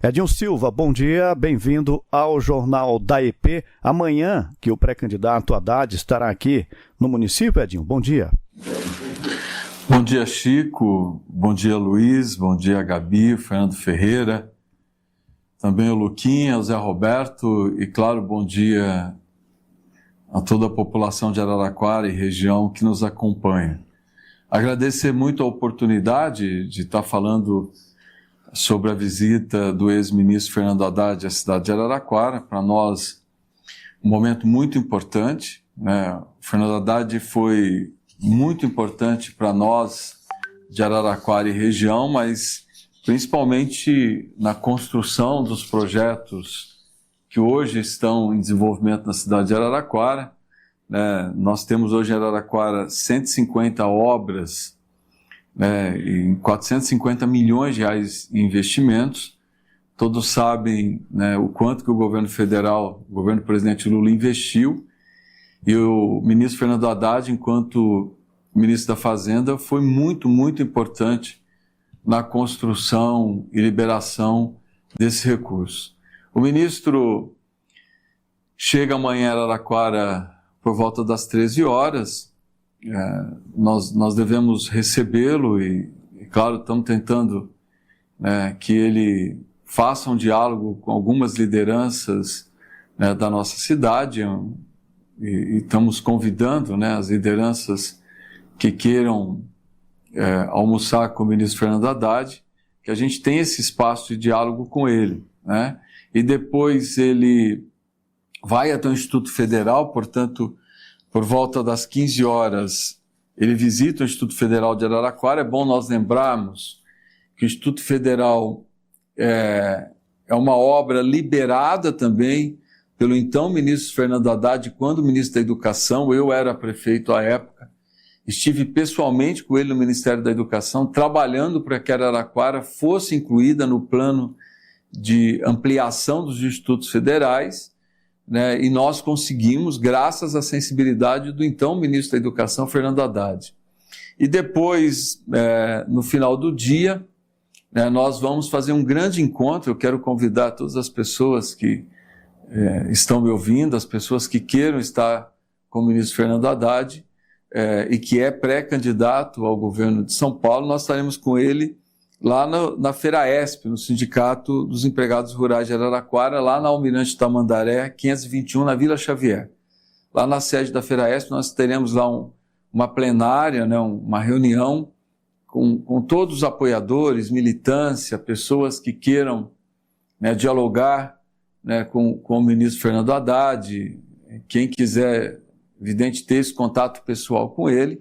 Edinho Silva, bom dia, bem-vindo ao Jornal da EP. Amanhã que o pré-candidato Haddad estará aqui no município, Edinho, bom dia. Bom dia, Chico, bom dia, Luiz, bom dia, Gabi, Fernando Ferreira, também o Luquinha, o Zé Roberto e, claro, bom dia a toda a população de Araraquara e região que nos acompanha. Agradecer muito a oportunidade de estar falando sobre a visita do ex-ministro Fernando Haddad à cidade de Araraquara. Para nós, um momento muito importante, né? O Fernando Haddad foi muito importante para nós de Araraquara e região, mas principalmente na construção dos projetos que hoje estão em desenvolvimento na cidade de Araraquara. Nós temos hoje em Araraquara 150 obras, em 450 milhões de reais em investimentos. Todos sabem, o quanto que o governo federal, o governo do presidente Lula investiu, e o ministro Fernando Haddad, enquanto ministro da Fazenda, foi muito, muito importante na construção e liberação desse recurso. O ministro chega amanhã em Araraquara por volta das 13 horas, nós devemos recebê-lo e, claro, estamos tentando que ele faça um diálogo com algumas lideranças da nossa cidade e estamos convidando as lideranças que queiram almoçar com o ministro Fernando Haddad, que a gente tenha esse espaço de diálogo com ele, e depois ele vai até o Instituto Federal, portanto, por volta das 15 horas, ele visita o Instituto Federal de Araraquara. É bom nós lembrarmos que o Instituto Federal é uma obra liberada também pelo então ministro Fernando Haddad, quando ministro da Educação. Eu era prefeito à época, estive pessoalmente com ele no Ministério da Educação, trabalhando para que Araraquara fosse incluída no plano de ampliação dos institutos federais, e nós conseguimos, graças à sensibilidade do então ministro da Educação, Fernando Haddad. E depois, no final do dia, nós vamos fazer um grande encontro. Eu quero convidar todas as pessoas que estão me ouvindo, as pessoas que queiram estar com o ministro Fernando Haddad e que é pré-candidato ao governo de São Paulo. Nós estaremos com ele lá na FERAESP, no Sindicato dos Empregados Rurais de Araraquara, lá na Almirante Tamandaré, 521, na Vila Xavier. Lá na sede da FERAESP nós teremos lá uma plenária, uma reunião com todos os apoiadores, militância, pessoas que queiram dialogar com o ministro Fernando Haddad. Quem quiser, evidente, ter esse contato pessoal com ele,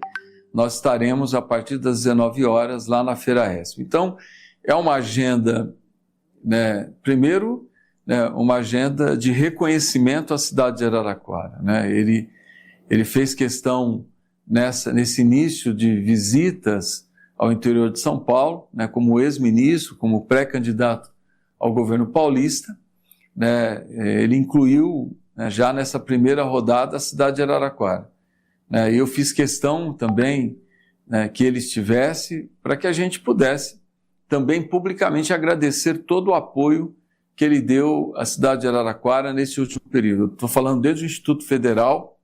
nós estaremos a partir das 19 horas lá na FERAESP. Então, é uma agenda, primeiro, uma agenda de reconhecimento à cidade de Araraquara. Ele fez questão, nesse início de visitas ao interior de São Paulo, como ex-ministro, como pré-candidato ao governo paulista, ele incluiu, já nessa primeira rodada, a cidade de Araraquara. Eu fiz questão também que ele estivesse, para que a gente pudesse também publicamente agradecer todo o apoio que ele deu à cidade de Araraquara nesse último período. Estou falando desde o Instituto Federal,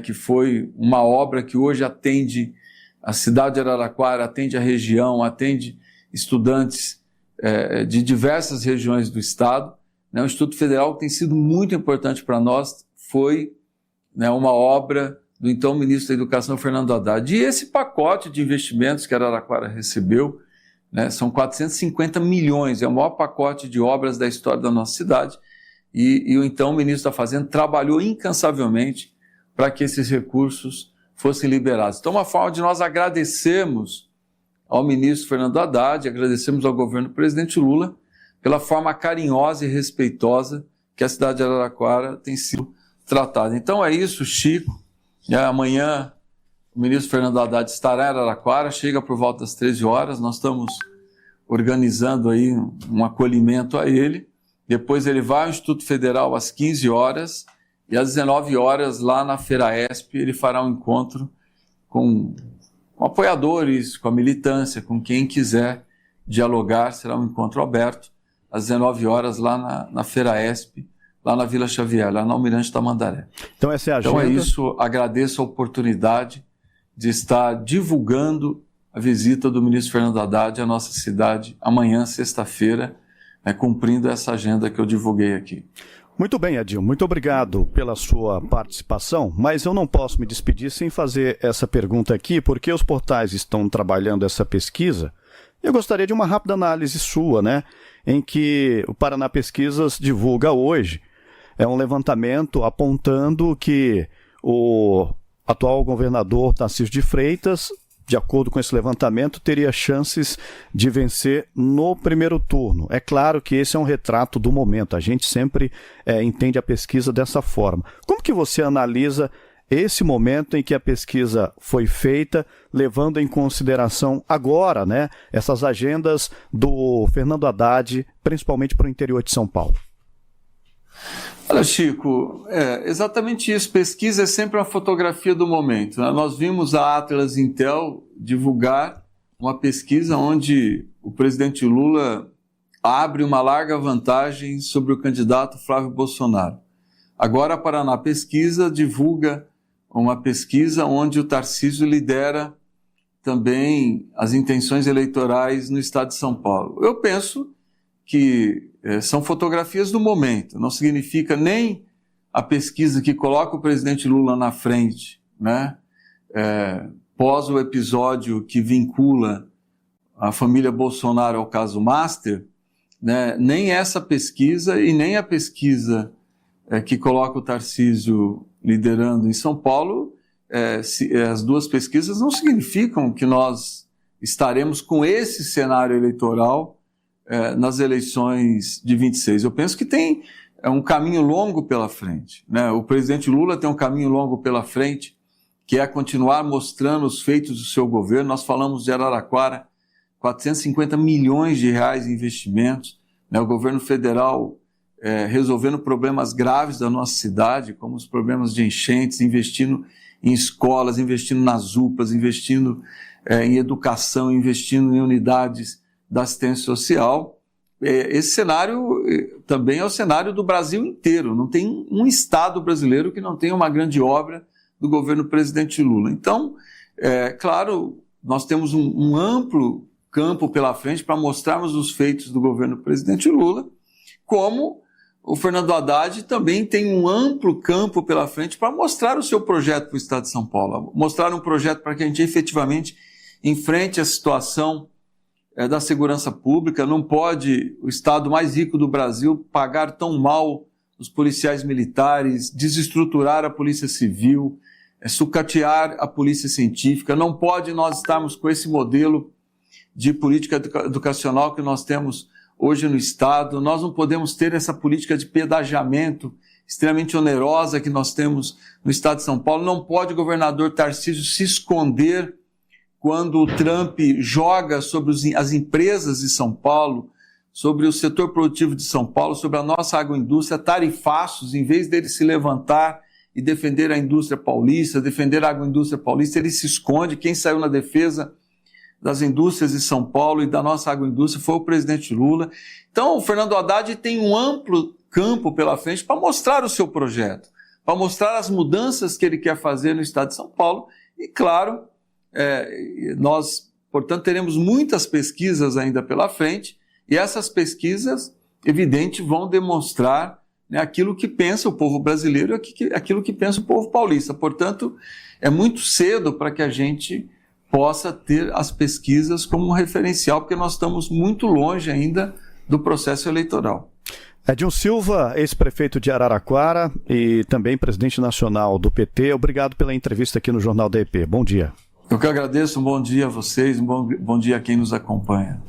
que foi uma obra que hoje atende a cidade de Araraquara, atende a região, atende estudantes de diversas regiões do estado. O Instituto Federal, que tem sido muito importante para nós, foi uma obra do então ministro da Educação, Fernando Haddad. E esse pacote de investimentos que Araraquara recebeu, são 450 milhões, é o maior pacote de obras da história da nossa cidade, e o então ministro da Fazenda trabalhou incansavelmente para que esses recursos fossem liberados. Então, uma forma de nós agradecermos ao ministro Fernando Haddad, agradecemos ao governo do presidente Lula, pela forma carinhosa e respeitosa que a cidade de Araraquara tem sido tratada. Então é isso, Chico. Amanhã o ministro Fernando Haddad estará em Araraquara, chega por volta das 13 horas, nós estamos organizando aí um acolhimento a ele. Depois ele vai ao Instituto Federal às 15 horas e às 19 horas lá na FERAESP ele fará um encontro com apoiadores, com a militância, com quem quiser dialogar, será um encontro aberto. às 19 horas, lá na Feira ESP, lá na Vila Xavier, lá na Almirante Tamandaré. Então essa é a agenda. Então é isso, agradeço a oportunidade de estar divulgando a visita do ministro Fernando Haddad à nossa cidade amanhã, sexta-feira, cumprindo essa agenda que eu divulguei aqui. Muito bem, Edinho, muito obrigado pela sua participação, mas eu não posso me despedir sem fazer essa pergunta aqui, porque os portais estão trabalhando essa pesquisa. Eu gostaria de uma rápida análise sua, em que o Paraná Pesquisas divulga hoje um levantamento apontando que o atual governador Tarcísio de Freitas, de acordo com esse levantamento, teria chances de vencer no primeiro turno. É claro que esse é um retrato do momento, a gente sempre entende a pesquisa dessa forma. Como que você analisa esse momento em que a pesquisa foi feita, levando em consideração agora, essas agendas do Fernando Haddad, principalmente para o interior de São Paulo? Olha, Chico, exatamente isso. Pesquisa é sempre uma fotografia do momento. Nós vimos a Atlas Intel divulgar uma pesquisa onde o presidente Lula abre uma larga vantagem sobre o candidato Flávio Bolsonaro. Agora a Paraná Pesquisa divulga uma pesquisa onde o Tarcísio lidera também as intenções eleitorais no estado de São Paulo. Eu penso que são fotografias do momento, não significa nem a pesquisa que coloca o presidente Lula na frente, pós o episódio que vincula a família Bolsonaro ao caso Master, nem essa pesquisa e nem a pesquisa que coloca o Tarcísio liderando em São Paulo, as duas pesquisas não significam que nós estaremos com esse cenário eleitoral nas eleições de 26. Eu penso que tem um caminho longo pela frente. O presidente Lula tem um caminho longo pela frente, que é continuar mostrando os feitos do seu governo. Nós falamos de Araraquara, 450 milhões de reais em investimentos, o governo federal resolvendo problemas graves da nossa cidade, como os problemas de enchentes, investindo em escolas, investindo nas UPAs, investindo em educação, investindo em unidades da assistência social. Esse cenário também é o cenário do Brasil inteiro. Não tem um estado brasileiro que não tenha uma grande obra do governo presidente Lula. Então, claro, nós temos um amplo campo pela frente para mostrarmos os feitos do governo presidente Lula, como o Fernando Haddad também tem um amplo campo pela frente para mostrar o seu projeto para o estado de São Paulo, mostrar um projeto para que a gente efetivamente enfrente a situação da segurança pública. Não pode o estado mais rico do Brasil pagar tão mal os policiais militares, desestruturar a polícia civil, sucatear a polícia científica. Não pode nós estarmos com esse modelo de política educacional que nós temos hoje no estado. Nós não podemos ter essa política de pedagiamento extremamente onerosa que nós temos no estado de São Paulo. Não pode o governador Tarcísio se esconder quando o Trump joga sobre as empresas de São Paulo, sobre o setor produtivo de São Paulo, sobre a nossa agroindústria, tarifaços. Em vez dele se levantar e defender a indústria paulista, defender a agroindústria paulista, ele se esconde. Quem saiu na defesa das indústrias de São Paulo e da nossa agroindústria foi o presidente Lula. Então, o Fernando Haddad tem um amplo campo pela frente para mostrar o seu projeto, para mostrar as mudanças que ele quer fazer no estado de São Paulo. E, claro, nós, portanto, teremos muitas pesquisas ainda pela frente, e essas pesquisas, evidente, vão demonstrar aquilo que pensa o povo brasileiro e aquilo que pensa o povo paulista. Portanto, é muito cedo para que a gente possa ter as pesquisas como um referencial, porque nós estamos muito longe ainda do processo eleitoral. Edinho Silva, ex-prefeito de Araraquara e também presidente nacional do PT, obrigado pela entrevista aqui no Jornal da EP. Bom dia. Eu que agradeço, um bom dia a vocês, um bom dia a quem nos acompanha.